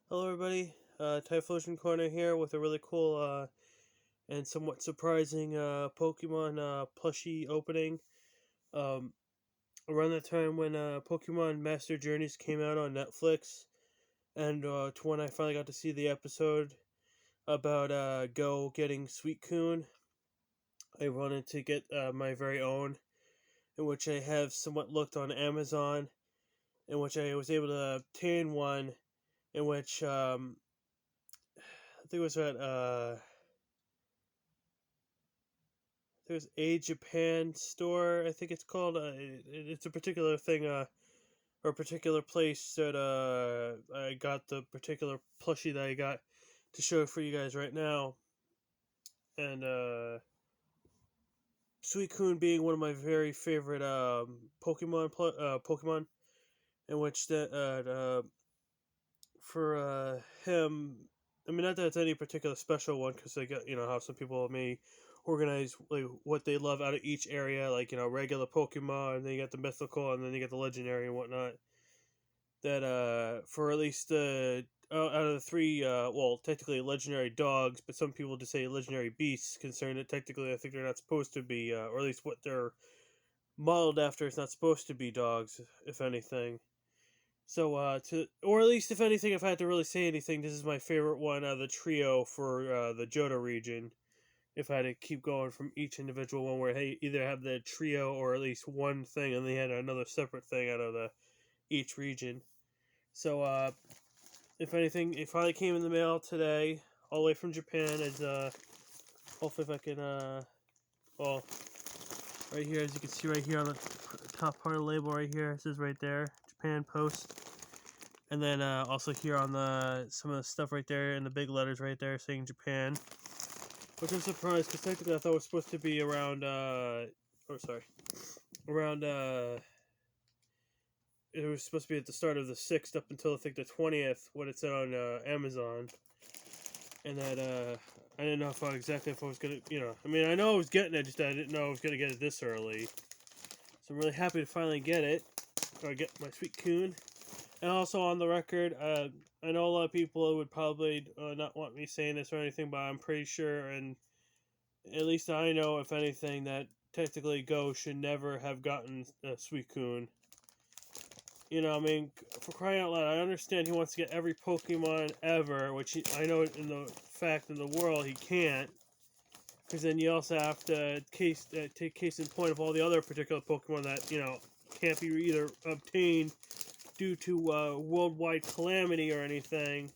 Hello, everybody. Typhlosion Corner here with a really cool and somewhat surprising Pokemon plushie opening. Um, Around the time when Pokemon Master Journeys came out on Netflix, and to when I finally got to see the episode about Go getting Suicune, I wanted to get my very own, in which I have somewhat looked on Amazon, in which I was able to obtain one, in which I think it was at there's a Japan store. I think it's called. It's a particular thing, or a particular place that I got the particular plushie that I got to show for you guys right now. And Suicune being one of my very favorite Pokemon, in which that for him. I mean, not that it's any particular special one, because they got how some people may organize like what they love out of each area, like regular Pokemon, and then you got the mythical, and then you get the legendary and whatnot. That for at least out of the three, well, technically legendary dogs, but some people just say legendary beasts, concerned that technically I think they're not supposed to be, or at least what they're modeled after is not supposed to be dogs, if anything. So, or at least if anything, if I had to really say anything, this is my favorite one out of the trio for the Johto region. If I had to keep going from each individual one, where they either have the trio or at least one thing, and they had another separate thing out of the each region. So, if anything, it finally came in the mail today, all the way from Japan. As hopefully if I can, well, right here, as you can see right here on the top part of the label right here, it says right there, Japan Post. And then also here on the some of the stuff right there in the big letters right there saying Japan, which I'm surprised because technically I thought it was supposed to be around around it was supposed to be at the start of the 6th up until I think the 20th, what it said on Amazon, and that I didn't know exactly if I was gonna I mean I know I was getting it, just I didn't know I was gonna get it this early. So I'm really happy to finally get it, or get my Suicune. And also on the record, I know a lot of people would probably not want me saying this or anything, but I'm pretty sure, and at least I know, if anything, that technically Go should never have gotten Suicune. I mean, for crying out loud, I understand he wants to get every Pokemon ever, which I know in the fact in the world he can't, because then you also have to take case in point of all the other particular Pokemon that can't be either obtained due to worldwide calamity or anything.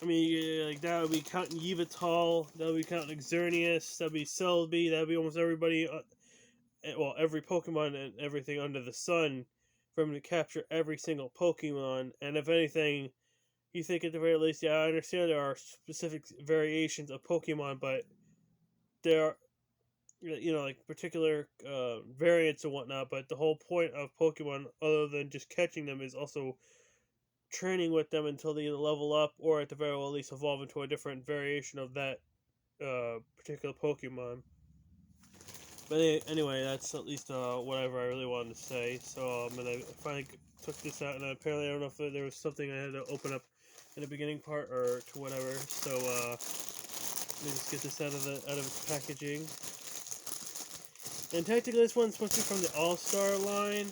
I mean, like that would be counting Yveltal, that would be counting Xerneas, that would be Celebi, that would be almost everybody, well, every Pokemon and everything under the sun, for him to capture every single Pokemon. And if anything, you think at the very least, yeah, I understand there are specific variations of Pokemon, but there are, like particular variants and whatnot. But the whole point of Pokemon, other than just catching them, is also training with them until they either level up or at the very least evolve into a different variation of that particular Pokemon. But anyway, that's at least whatever I really wanted to say. So and I finally took this out, and apparently I don't know if there was something I had to open up in the beginning part or to whatever. So let me just get this out of its packaging. And technically, this one's supposed to be from the All Star line.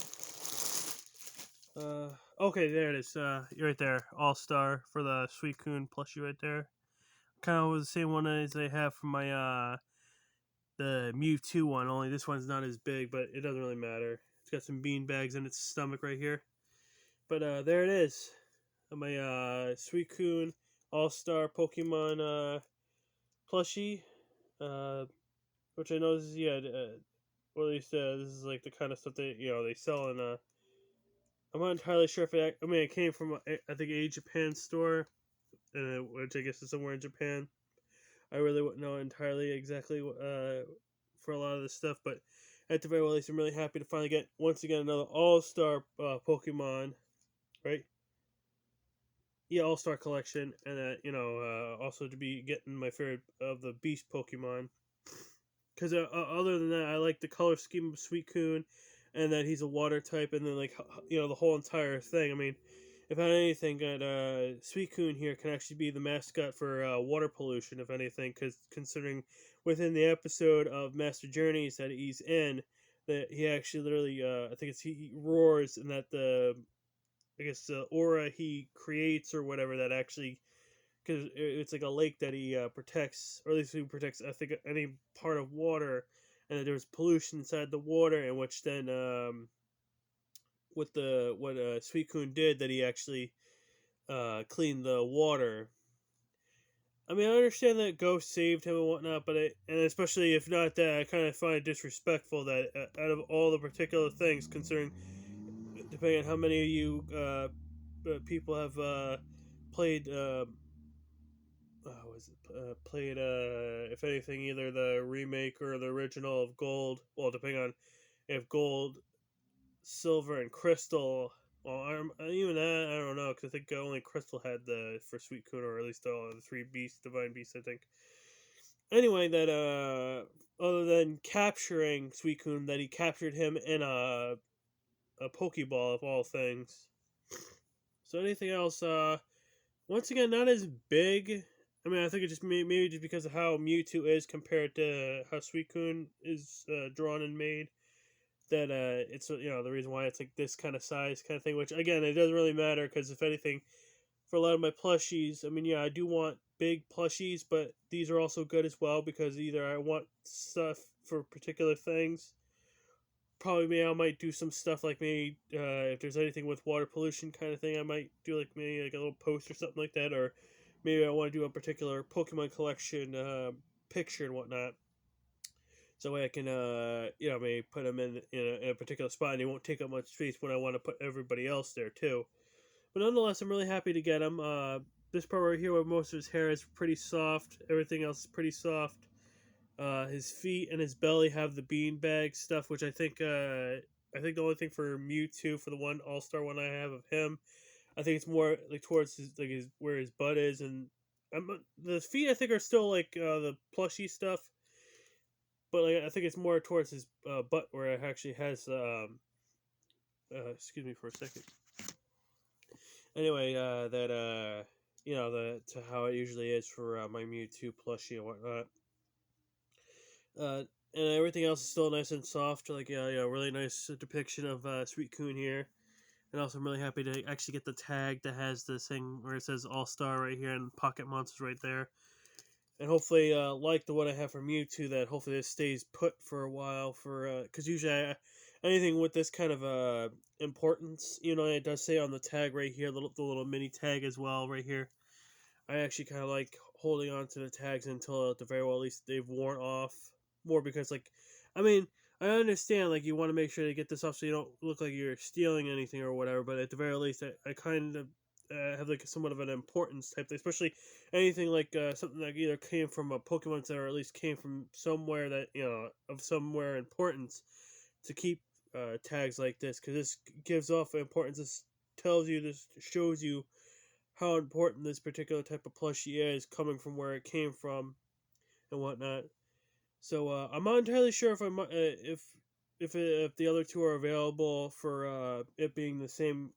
Okay, there it is. Right there, All Star for the Suicune plushie right there. Kind of was the same one as they have for my the Mewtwo one. Only this one's not as big, but it doesn't really matter. It's got some bean bags in its stomach right here. But there it is. My Suicune All Star Pokemon plushie, uh, which I know is or at least this is like the kind of stuff they they sell in I'm not entirely sure if I mean it came from I think a Japan store, which I guess is somewhere in Japan. I really wouldn't know entirely exactly for a lot of this stuff, but at the very least, I'm really happy to finally get once again another All Star Pokemon, right? Yeah, All Star collection, and also to be getting my favorite of the Beast Pokemon. Because other than that, I like the color scheme of Suicune, and that he's a water type, and then like the whole entire thing. I mean, if anything, that Suicune here can actually be the mascot for water pollution, if anything, because considering within the episode of Master Journeys that he's in, that he actually literally, I think it's he roars, and that the I guess the aura he creates or whatever that actually because it's like a lake that he protects, or at least he protects. I think any part of water, and that there's pollution inside the water, in which then with the what Suicune did, that he actually cleaned the water. I mean, I understand that Ghost saved him and whatnot, but and especially if not that, I kind of find it disrespectful that out of all the particular things, considering depending on how many of you people have played was it played if anything either the remake or the original of Gold, well depending on if Gold, Silver, and Crystal, well even that I don't know because I think only Crystal had the for Suicune, or at least all the three beasts, divine beasts, I think. Anyway, that other than capturing Suicune, that he captured him in a Pokeball of all things. So anything else once again, not as big. I mean, I think it just maybe just because of how Mewtwo is compared to how Suicune is drawn and made. That it's the reason why it's like this kind of size kind of thing. Which again, it doesn't really matter because if anything, for a lot of my plushies, I mean, yeah, I do want big plushies, but these are also good as well because either I want stuff for particular things. Probably maybe I might do some stuff like maybe if there's anything with water pollution kind of thing, I might do like maybe like a little post or something like that, or maybe I want to do a particular Pokemon collection picture and whatnot. So that way I can maybe put them in a particular spot, and they won't take up much space when I want to put everybody else there too. But nonetheless, I'm really happy to get him. This part right here, where most of his hair is pretty soft, everything else is pretty soft. His feet and his belly have the beanbag stuff, which I think the only thing for Mewtwo, for the one All Star one I have of him, I think it's more like towards his where his butt is, and the feet I think are still like the plushy stuff, but like I think it's more towards his butt where it actually has. Excuse me for a second. Anyway, that the to how it usually is for my Mewtwo plushie and whatnot. Uh, and everything else is still nice and soft. Like really nice depiction of Suicune here. And also, I'm really happy to actually get the tag that has this thing where it says All Star right here and Pocket Monsters right there. And hopefully, like the one I have from Mewtwo, that hopefully this stays put for a while. Because usually, anything with this kind of importance, it does say on the tag right here, the little mini tag as well right here. I actually kind of like holding on to the tags until at the very well, at least they've worn off. More because, like, I mean, I understand, like, you want to make sure to get this off so you don't look like you're stealing anything or whatever, but at the very least, I kind of have, like, somewhat of an importance type thing, especially anything like something that either came from a Pokemon Center or at least came from somewhere that, of somewhere importance to keep tags like this, because this gives off importance. This shows you how important this particular type of plushie is coming from where it came from and whatnot. So I'm not entirely sure if if the other two are available for it being the same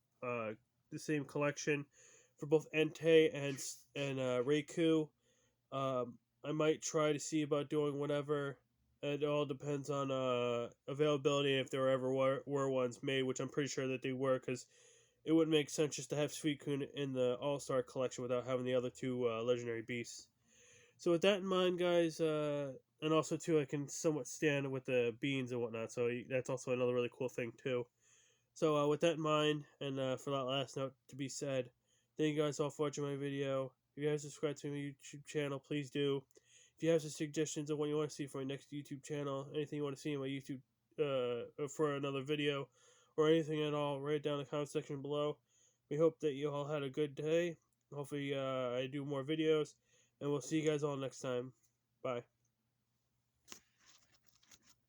collection for both Entei and Reiku. I might try to see about doing whatever. It all depends on availability and if there ever were ones made, which I'm pretty sure that they were, because it wouldn't make sense just to have Suicune in the All Star collection without having the other two legendary beasts. So with that in mind, guys, and also too, I can somewhat stand with the beans and whatnot. So that's also another really cool thing too. So with that in mind, and for that last note to be said, thank you guys all for watching my video. If you guys subscribe to my YouTube channel, please do. If you have some suggestions of what you want to see for my next YouTube channel, anything you want to see in my YouTube for another video, or anything at all, write it down in the comment section below. We hope that you all had a good day. Hopefully, I do more videos, and we'll see you guys all next time. Bye.